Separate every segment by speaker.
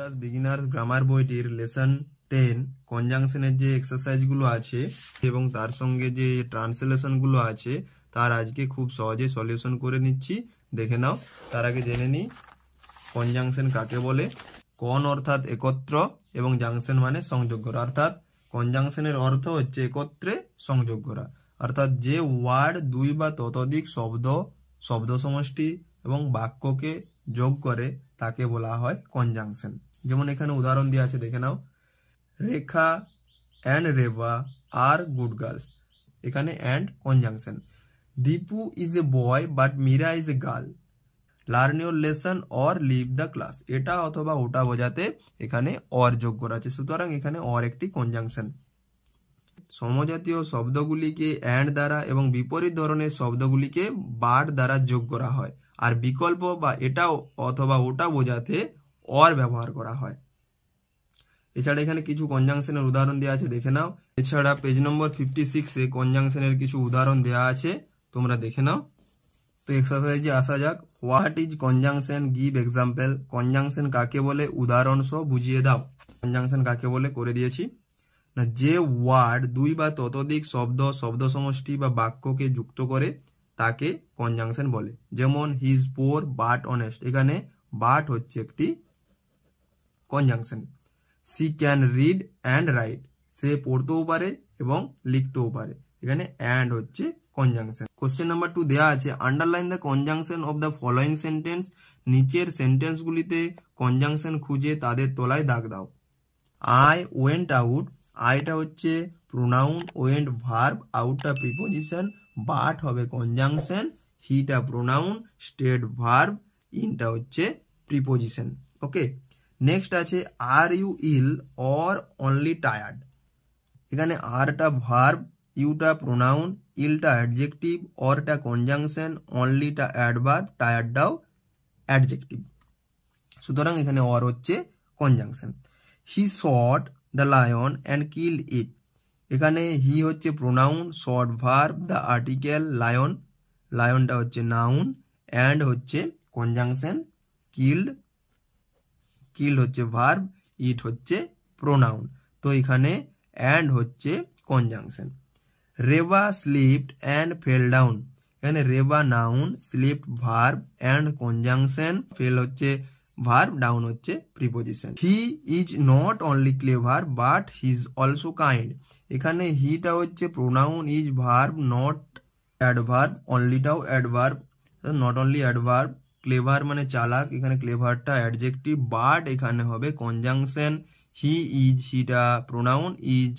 Speaker 1: Miraj beginners grammar বইটির lesson 10 কনজাংশনের যে এক্সারসাইজগুলো আছে এবং তার সঙ্গে যে ট্রান্সলেশনগুলো আছে তার আজকে খুব সহজে সলিউশন করে নিচ্ছি। দেখে নাও। তার আগে জেনে নিই কনজাংশন কাকে বলে। কন অর্থাৎ একত্র এবং জাংশন মানে সংযোগ করা, অর্থাৎ কনজাংশনের অর্থ হচ্ছে একত্রে সংযোগ করা, অর্থাৎ যে ওয়ার্ড দুই বা ততোধিক শব্দ সমষ্টি এবং বাক্যকে যোগ করে তাকে বলা হয় কনজাংশন। যেমন এখানে উদাহরণ দেওয়া আছে, দেখে নাও। Rekha and Reba are good girls, এখানে and conjunction. Dipu is a boy but Meera is a girl. Learn your lesson or leave the class, এটা অথবা ওটা বোঝাতে এখানে অর যোগ করা আছে, সুতরাং এখানে অর একটি কনজাংশন। সমজাতীয় শব্দগুলিকে অ্যান্ড দ্বারা এবং বিপরীত ধরনের শব্দগুলিকে বাট দ্বারা যোগ করা হয়, আর বিকল্প বা এটা অথবা ওটা বোঝাতে অর ব্যবহার করা হয়। এছাড়া এখানে কিছু কনজাংশনের উদাহরণ দেওয়া আছে, দেখে নাও। এছাড়া পেজ নম্বর 56-এ কনজাংশনের কিছু উদাহরণ দেওয়া আছে, তোমরা দেখে নাও। তো এক্সারসাইজে আসা যাক। What is conjunction, give example. Conjunction কাকে বলে উদাহরণ সহ বুঝিয়ে দাও। কনজাংশন কাকে বলে করে দিয়েছি না, যে ওয়ার্ড দুই বা ততোধিক শব্দ সমষ্টি বা বাক্যকে যুক্ত করে তাকে কনজাংশন বলে। যেমন he is poor but honest, এখানে বাট হচ্ছে একটি conjunction. She can read and write, সে পড়তেও পারে এবং লিখতেও পারে, এখানে অ্যান্ড হচ্ছে কনজাংশন। কোশ্চেন নাম্বার 2 দেয়া আছে, underline the conjunction of the following sentence. নিচের সেন্টেন্সগুলিতে কনজাংশন খুঁজে তাদের তলায় দাগ দাও। আই ওয়েন্ট আউট, আইটা হচ্ছে প্রোনাউন, ওয়েন্ট ভার্ব, আউটটা প্রিপোজিশন, বাট হবে কনজাংশন, হিটা প্রোনাউন, স্টেড ভার্ব, ইনটা হচ্ছে প্রিপোজিশন। ওকে, নেক্সট আছে are you ill or only tired. এখানে আরটা ভার্ব, ইউটা প্রোনাউন, ইলটা অ্যাডজেক্টিভ, অরটা কনজাংশন, অনলিটা অ্যাডভার্ব, টায়ার্ডটাও অ্যাডজেক্টিভ, সুতরাং এখানে অর হচ্ছে conjunction. He shot the lion and killed it, এখানে হি হচ্ছে pronoun, shot verb, the article lion, লায়নটা হচ্ছে নাউন, অ্যান্ড হচ্ছে কনজাংশন, কিল্ড হচ্ছে ভার্ব, ইট হচ্ছে প্রোনাউন, তো এখানে অ্যান্ড হচ্ছে conjunction. Reba slipped and fell down, এখানে Reba noun, slipped verb, and conjunction, fell হচ্ছে ভার্ব, ডাউন হচ্ছে preposition. He is not only clever but he is also kind, এখানে হিটা হচ্ছে pronoun, is verb, not adverb, অনলিটাও adverb, not only adverb, clever মানে চালাক, এখানে ক্লেভারটা অ্যাডজেক্টিভ, বাট এখানে হবে কনজাংশন। হি ইজ, হিটা pronoun, is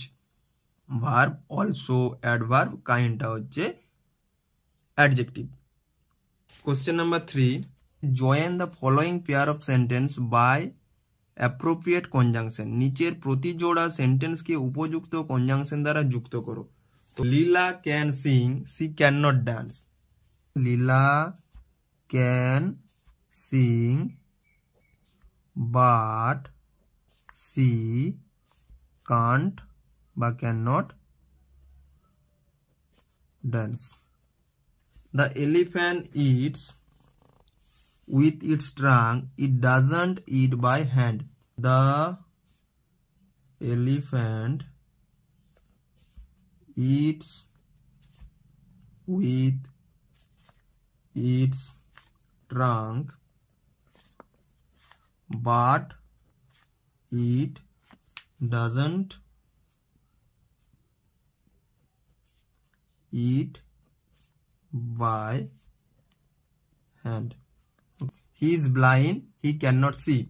Speaker 1: verb, also adverb, কাইন্ডটা হচ্ছে adjective. Question number 3, join the following pair of sentence by appropriate conjunction. নিচের প্রতি জোড়া সেন্টেন্সকে উপযুক্ত কনজাংশন দ্বারা যুক্ত করো। তো Leela can sing, she can not dance. Leela can sing but she can't বা can not dance. The elephant eats with its trunk, it doesn't eat by hand. The elephant eats with its trunk, but it doesn't eat by hand. He is blind, he cannot see,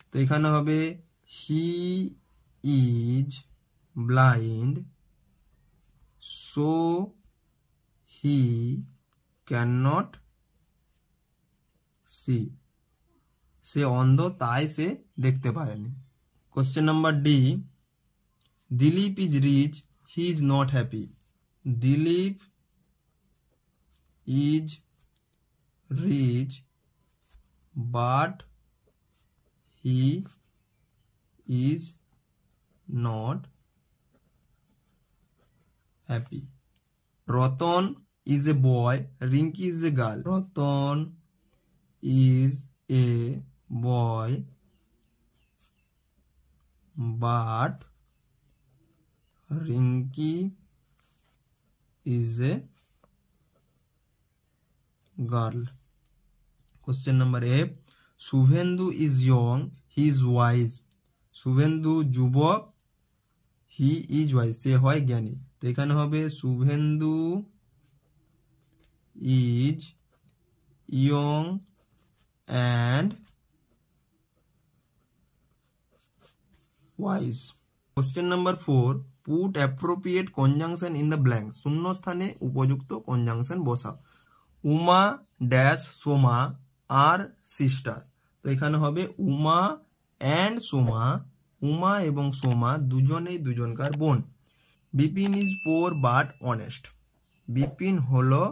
Speaker 1: তো এখানে হবে he is blind so he cannot see, সে অন্ধ তাই সে দেখতে পারেনি। Question number D, Dilip is rich, he is not happy. Dilip is rich but he is not happy. Ratan is a boy, Rinki is a girl. Ratan is a boy, but Rinky is a girl. Question number A. Subhendu is young, he is wise. Subhendu যুবক, he is wise, সে হয় জ্ঞানী। তো এখানে হবে Suvendu is young and wise. Question number 4. Put appropriate conjunction in the blanks. শূন্য স্থানে উপযুক্ত conjunction বসাও। উমা ড্যাশ সোমা আর সিস্টার। তো এখানে হবে উমা অ্যান্ড সোমা, উমা এবং সোমা দুজনেই দুজনকার বোন। Bipin is poor but honest. Bipin হলো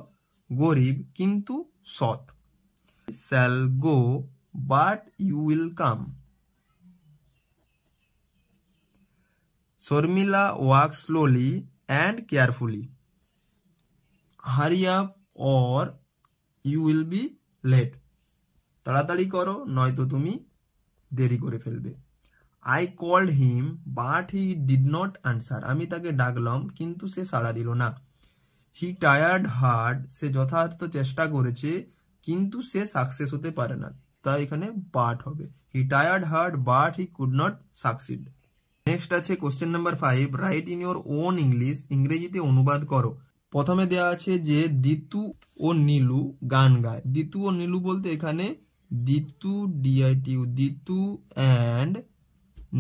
Speaker 1: গরিব কিন্তু সৎ। Shall go but you will come. Sharmila walk slowly and carefully. Hurry up or you will be late. তাড়াতাড়ি করো নয়তো তুমি দেরি করে ফেলবে। I called him but he did not answer. আমি তাকে ডাকলাম কিন্তু সে সাড়া দিল না। হি টায়ার্ড হার্ড। সে যথার্থ চেষ্টা করেছে কিন্তু সে সাকসেস হতে পারে না, তাই এখানে বাট হবে। He tried hard but he could not succeed. Next আছে question number 5। Write in your own English. ইংরেজিতে অনুবাদ করো। প্রথমে দেওয়া আছে যে দিতু ও নীলু গান গায়। দিতু ও নীলু বলতে এখানে Ditu D I T U, Ditu and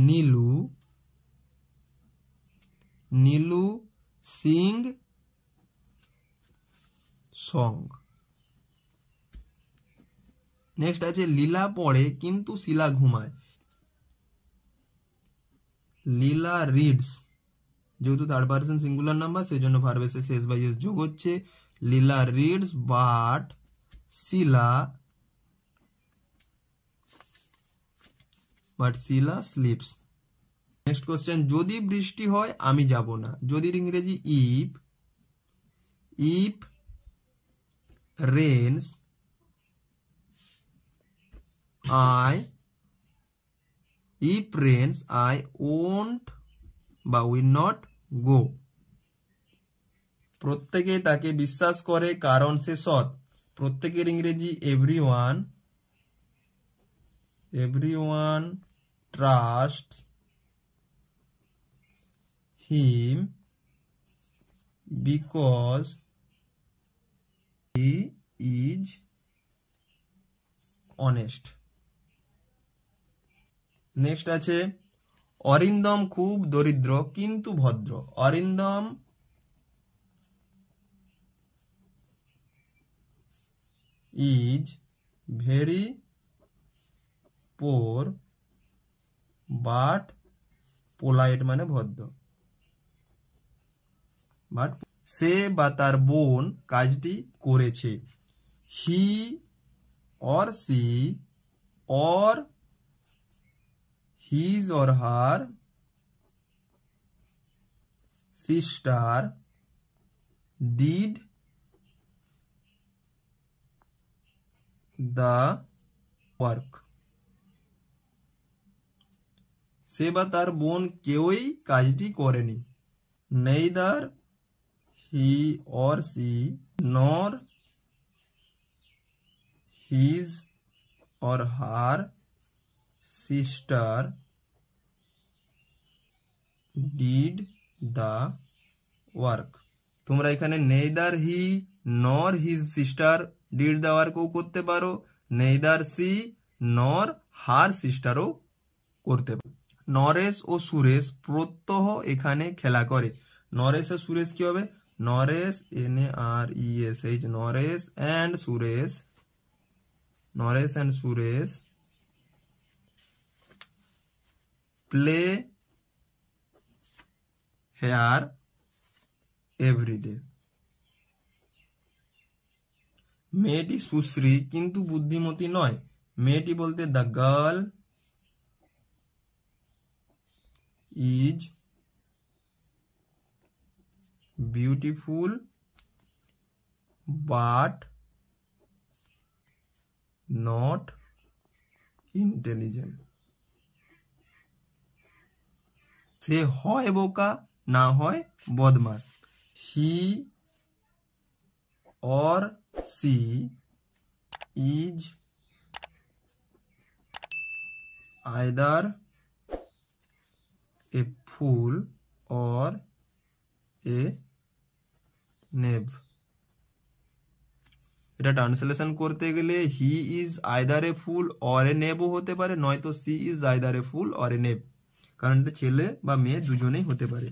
Speaker 1: Nilu, Nilu sing song. Next আছে লীলা পড়ে কিন্তু শিলা ঘুমায়। লীলা রিডস, যেহেতু থার্ড পারসন সিঙ্গুলার নাম্বার সেই জন্য ভার্বেসে শেষ বাই এস যোগ হচ্ছে। Leela reads but Sheela sleeps. Next question, যদি বৃষ্টি হয় আমি যাব না। যদির ইংরেজি if. If rains I won't বা will not go। প্রত্যেকে তাকে বিশ্বাস করে কারণ সে সৎ। প্রত্যেকের ইংরেজি everyone trusts him because he is honest। Next আছে অরিন্দম খুব দরিদ্র কিন্তু ভদ্র। Arindam is very poor but polite মানে ভদ্র। বাট সে বা তার বোন কাজটি করেছে। He or she or his or her sister did the work। সে বা তার বোন কেউই কাজটি করেনি। neither he or she nor his or her sister did the work। তোমরা এখানে neither he nor his sister did the work ও করতে পারো, neither she nor her sister ও করতে পারো। নরেশ ও সুরেশ প্রত্যহ এখানে খেলা করে। নরেশ ও সুরেশ কি হবে? Naresh NARESH, Naresh and Suresh play here everyday. মেয়েটি সুশ্রী কিন্তু বুদ্ধিমতী নয়। মেয়েটি বলতে the girl is beautiful but not intelligent. সে হয় বোকা না হয় বদমাস। He or she is either a fool or a knave। এটা ট্রান্সলেশন করতে গেলে he is either a fool or a নেভও হতে পারে, নয়তো she is either a fool or a knave, কারণ এটা ছেলে বা মেয়ে দুজনেই হতে পারে।